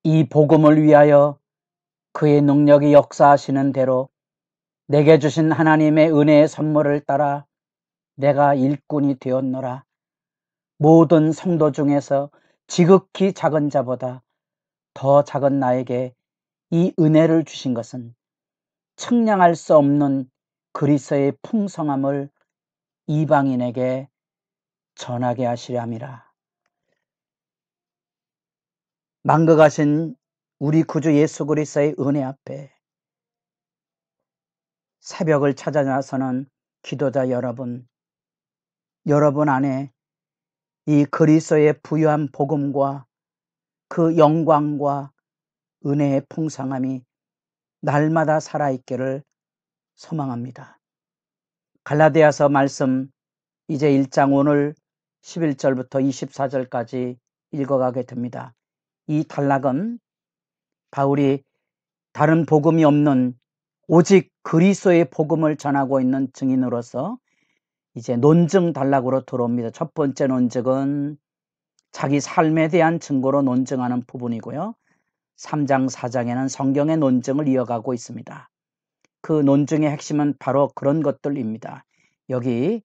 이 복음을 위하여 그의 능력이 역사하시는 대로 내게 주신 하나님의 은혜의 선물을 따라 내가 일꾼이 되었노라. 모든 성도 중에서 지극히 작은 자보다 더 작은 나에게 이 은혜를 주신 것은 측량할 수 없는 그리스도의 풍성함을 이방인에게 전하게 하시려 함이라. 만극하신 우리 구주 예수 그리스도의 은혜 앞에 새벽을 찾아 나서는 기도자 여러분 안에 이 그리스도의 부유한 복음과 그 영광과 은혜의 풍성함이 날마다 살아있기를 소망합니다. 갈라디아서 말씀 이제 1장 오늘 11절부터 24절까지 읽어가게 됩니다. 이 단락은 바울이 다른 복음이 없는 오직 그리스도의 복음을 전하고 있는 증인으로서 이제 논증 단락으로 들어옵니다. 첫 번째 논증은 자기 삶에 대한 증거로 논증하는 부분이고요. 3장 4장에는 성경의 논증을 이어가고 있습니다. 그 논증의 핵심은 바로 그런 것들입니다. 여기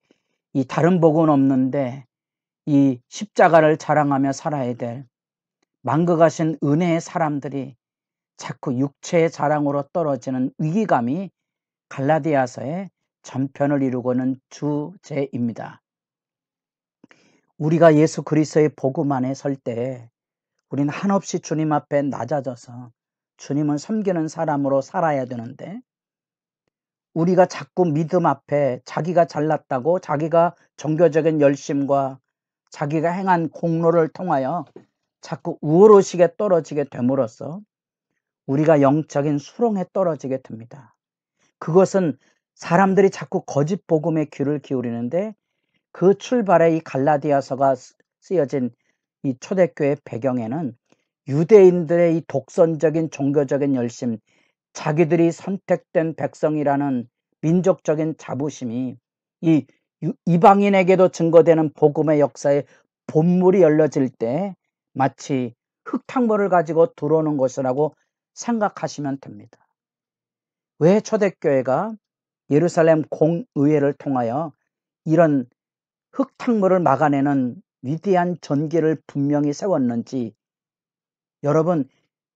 이 다른 복음은 없는데 이 십자가를 자랑하며 살아야 될 만극하신 은혜의 사람들이 자꾸 육체의 자랑으로 떨어지는 위기감이 갈라디아서의 전편을 이루고는 주제입니다. 우리가 예수 그리스도의 복음 안에 설 때 우리는 한없이 주님 앞에 낮아져서 주님을 섬기는 사람으로 살아야 되는데, 우리가 자꾸 믿음 앞에 자기가 잘났다고 자기가 종교적인 열심과 자기가 행한 공로를 통하여 자꾸 우월의식에 떨어지게 됨으로써 우리가 영적인 수렁에 떨어지게 됩니다. 그것은 사람들이 자꾸 거짓 복음에 귀를 기울이는데, 그 출발에 이 갈라디아서가 쓰여진 이 초대교회 배경에는 유대인들의 이 독선적인 종교적인 열심, 자기들이 선택된 백성이라는 민족적인 자부심이 이 이방인에게도 증거되는 복음의 역사에 본물이 열려질 때 마치 흙탕물을 가지고 들어오는 것이라고 생각하시면 됩니다. 왜 초대교회가 예루살렘 공의회를 통하여 이런 흙탕물을 막아내는 위대한 전기를 분명히 세웠는지, 여러분,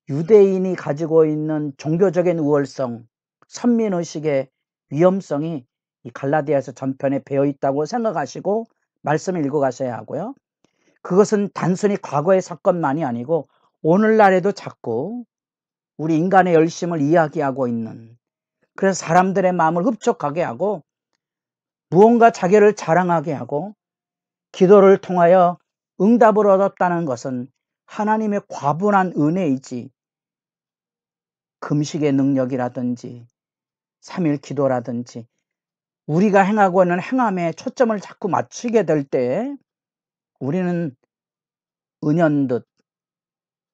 유대인이 가지고 있는 종교적인 우월성, 선민의식의 위험성이 이 갈라디아서 전편에 배어 있다고 생각하시고 말씀을 읽어가셔야 하고요. 그것은 단순히 과거의 사건만이 아니고 오늘날에도 자꾸 우리 인간의 열심을 이야기하고 있는, 그래서 사람들의 마음을 흡족하게 하고 무언가 자기를 자랑하게 하고 기도를 통하여 응답을 얻었다는 것은 하나님의 과분한 은혜이지, 금식의 능력이라든지 3일 기도라든지 우리가 행하고 있는 행함에 초점을 자꾸 맞추게 될 때 우리는 은연듯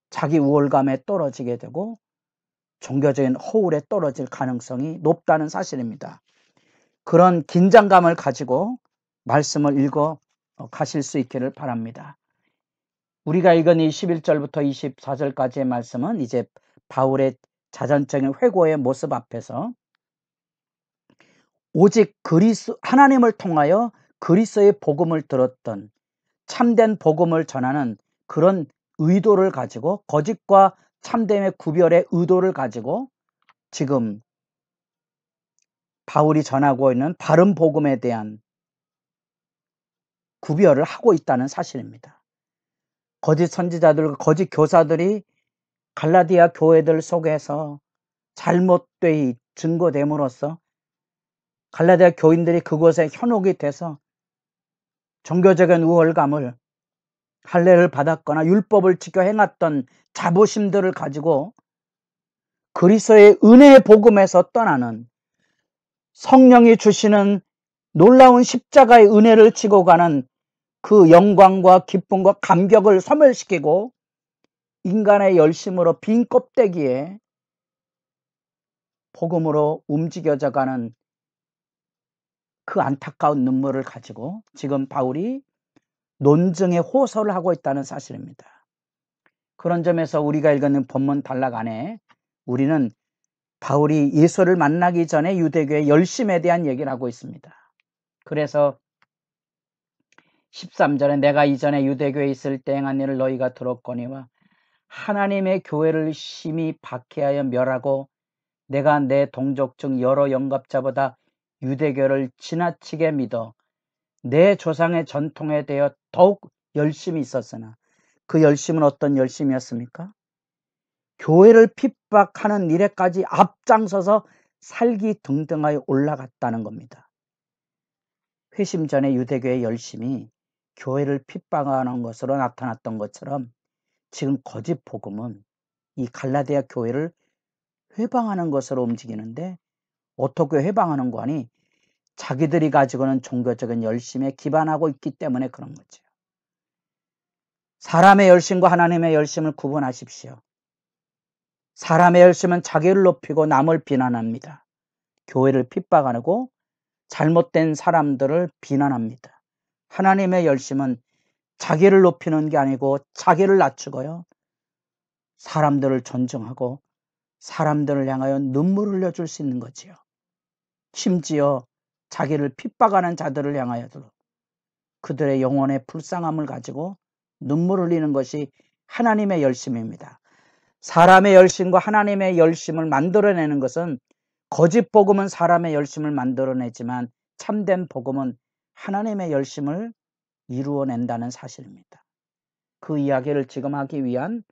자기 우월감에 떨어지게 되고 종교적인 허울에 떨어질 가능성이 높다는 사실입니다. 그런 긴장감을 가지고 말씀을 읽어 가실 수 있기를 바랍니다. 우리가 읽은 이 11절부터 24절까지의 말씀은 이제 바울의 자전적인 회고의 모습 앞에서 오직 하나님을 통하여 그리스도의 복음을 들었던, 참된 복음을 전하는 그런 의도를 가지고, 거짓과 참됨의 구별의 의도를 가지고 지금 바울이 전하고 있는 바른 복음에 대한 구별을 하고 있다는 사실입니다. 거짓 선지자들과 거짓 교사들이 갈라디아 교회들 속에서 잘못되이 증거됨으로써 갈라디아 교인들이 그곳에 현혹이 돼서 종교적인 우월감을, 할례를 받았거나 율법을 지켜 행했던 자부심들을 가지고 그리스도의 은혜의 복음에서 떠나는, 성령이 주시는 놀라운 십자가의 은혜를 지고 가는 그 영광과 기쁨과 감격을 소멸시키고 인간의 열심으로 빈 껍데기에 복음으로 움직여져 가는 그 안타까운 눈물을 가지고 지금 바울이 논증의 호소를 하고 있다는 사실입니다. 그런 점에서 우리가 읽은 본문 단락 안에 우리는 바울이 예수를 만나기 전에 유대교의 열심에 대한 얘기를 하고 있습니다. 그래서 13절에 내가 이전에 유대교에 있을 때 행한 일을 너희가 들었거니와 하나님의 교회를 심히 박해하여 멸하고 내가 내 동족 중 여러 영갑자보다 유대교를 지나치게 믿어 내 조상의 전통에 대해 더욱 열심히 있었으나 그 열심은 어떤 열심이었습니까? 교회를 핍박하는 일에까지 앞장서서 살기 등등하여 올라갔다는 겁니다. 회심 전에 유대교의 열심이 교회를 핍박하는 것으로 나타났던 것처럼 지금 거짓 복음은 이 갈라디아 교회를 회방하는 것으로 움직이는데 어떻게 회방하는 거 아니? 자기들이 가지고는 종교적인 열심에 기반하고 있기 때문에 그런 거죠. 사람의 열심과 하나님의 열심을 구분하십시오. 사람의 열심은 자기를 높이고 남을 비난합니다. 교회를 핍박하고 잘못된 사람들을 비난합니다. 하나님의 열심은 자기를 높이는 게 아니고 자기를 낮추고요. 사람들을 존중하고 사람들을 향하여 눈물을 흘려줄 수 있는 거지요. 심지어 자기를 핍박하는 자들을 향하여도 그들의 영혼의 불쌍함을 가지고 눈물을 흘리는 것이 하나님의 열심입니다. 사람의 열심과 하나님의 열심을 만들어내는 것은 거짓 복음은 사람의 열심을 만들어내지만 참된 복음은 하나님의 열심을 이루어낸다는 사실입니다. 그 이야기를 지금 하기 위한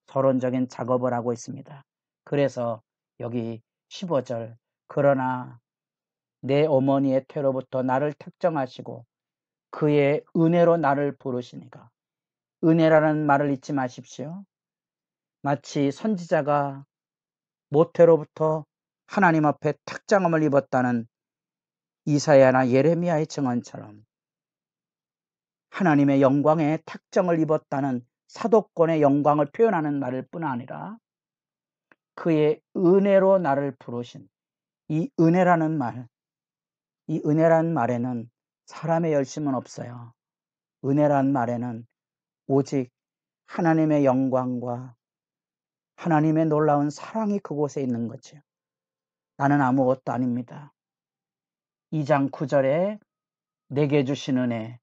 서론적인 작업을 하고 있습니다. 그래서 여기 15절 그러나 내 어머니의 태로부터 나를 택정하시고 그의 은혜로 나를 부르시니까 은혜라는 말을 잊지 마십시오. 마치 선지자가 모태로부터 하나님 앞에 택정함을 입었다는 이사야나 예레미야의 증언처럼 하나님의 영광에 택정을 입었다는 사도권의 영광을 표현하는 말일 뿐 아니라 그의 은혜로 나를 부르신 이 은혜라는 말, 이 은혜라는 말에는 사람의 열심은 없어요. 은혜라는 말에는 오직 하나님의 영광과 하나님의 놀라운 사랑이 그곳에 있는 거죠. 나는 아무것도 아닙니다. 2장 9절에 내게 주신 은혜,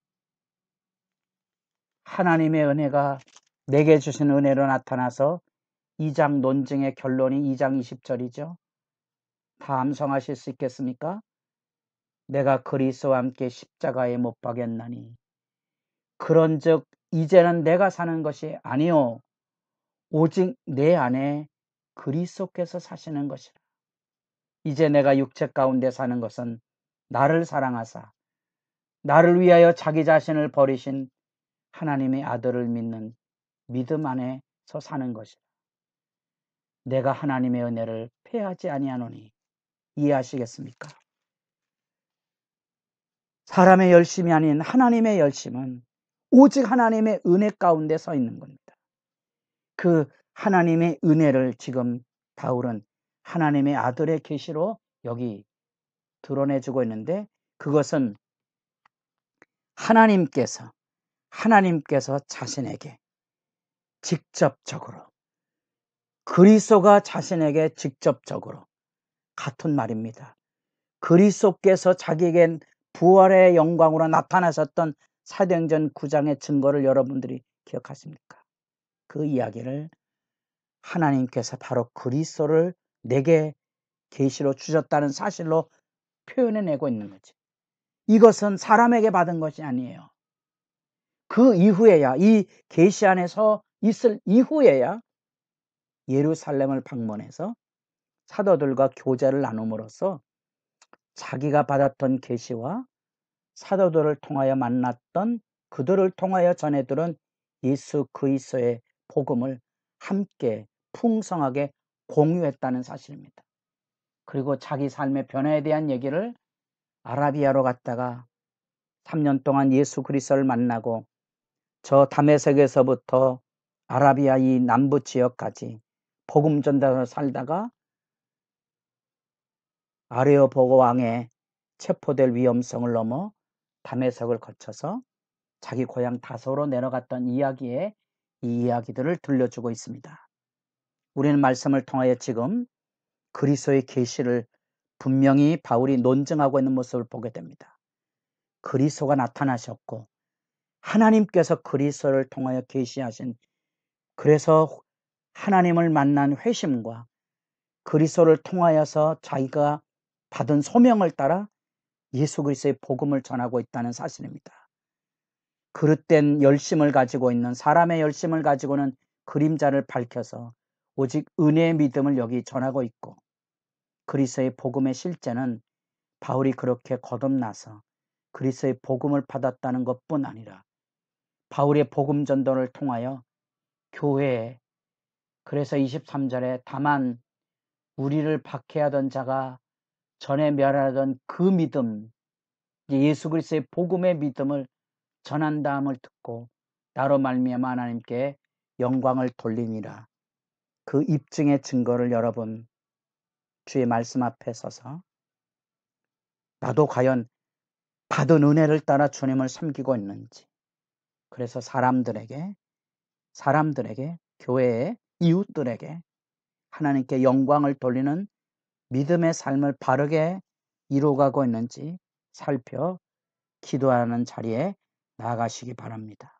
하나님의 은혜가 내게 주신 은혜로 나타나서 2장 논증의 결론이 2장 20절이죠. 다 암송하실 수 있겠습니까? 내가 그리스도와 함께 십자가에 못 박였나니 그런즉 이제는 내가 사는 것이 아니요 오직 내 안에 그리스도께서 사시는 것이라. 이제 내가 육체 가운데 사는 것은 나를 사랑하사 나를 위하여 자기 자신을 버리신 하나님의 아들을 믿는 믿음 안에서 사는 것이라. 내가 하나님의 은혜를 패하지 아니하노니 이해하시겠습니까? 사람의 열심이 아닌 하나님의 열심은 오직 하나님의 은혜 가운데 서 있는 겁니다. 그 하나님의 은혜를 지금 바울은 하나님의 아들의 계시로 여기 드러내주고 있는데 그것은 하나님께서 자신에게 직접적으로 그리스도가 자신에게 직접적으로 같은 말입니다. 그리스도께서 자기에겐 부활의 영광으로 나타나셨던 사도행전 9장의 증거를 여러분들이 기억하십니까? 그 이야기를 하나님께서 바로 그리스도를 내게 계시로 주셨다는 사실로 표현해내고 있는 거지. 이것은 사람에게 받은 것이 아니에요. 그 이후에야 이 계시 안에서 있을 이후에야 예루살렘을 방문해서 사도들과 교제를 나눔으로써 자기가 받았던 계시와 사도들을 통하여 만났던 그들을 통하여 전해들은 예수 그리스도의 복음을 함께 풍성하게 공유했다는 사실입니다. 그리고 자기 삶의 변화에 대한 얘기를 아라비아로 갔다가 3년 동안 예수 그리스도를 만나고 저 다메섹에서부터 아라비아 이 남부 지역까지 복음 전달을 살다가 아레오보고 왕의 체포될 위험성을 넘어 다메섹을 거쳐서 자기 고향 다소로 내려갔던 이야기의 이 이야기들을 들려주고 있습니다. 우리는 말씀을 통하여 지금 그리스도의 계시를 분명히 바울이 논증하고 있는 모습을 보게 됩니다. 그리스도가 나타나셨고 하나님께서 그리스도를 통하여 계시하신, 그래서 하나님을 만난 회심과 그리스도를 통하여서 자기가 받은 소명을 따라 예수 그리스도의 복음을 전하고 있다는 사실입니다. 그릇된 열심을 가지고 있는 사람의 열심을 가지고는 그림자를 밝혀서 오직 은혜의 믿음을 여기 전하고 있고, 그리스도의 복음의 실제는 바울이 그렇게 거듭나서 그리스도의 복음을 받았다는 것뿐 아니라 바울의 복음 전도를 통하여 교회에, 그래서 23절에 다만 우리를 박해하던 자가 전에 멸하던 그 믿음, 예수 그리스도의 복음의 믿음을 전한다함을 듣고 나로 말미암아 하나님께 영광을 돌리니라. 그 입증의 증거를 여러분 주의 말씀 앞에 서서 나도 과연 받은 은혜를 따라 주님을 섬기고 있는지, 그래서 사람들에게 교회의 이웃들에게 하나님께 영광을 돌리는 믿음의 삶을 바르게 이루어가고 있는지 살펴 기도하는 자리에 나아가시기 바랍니다.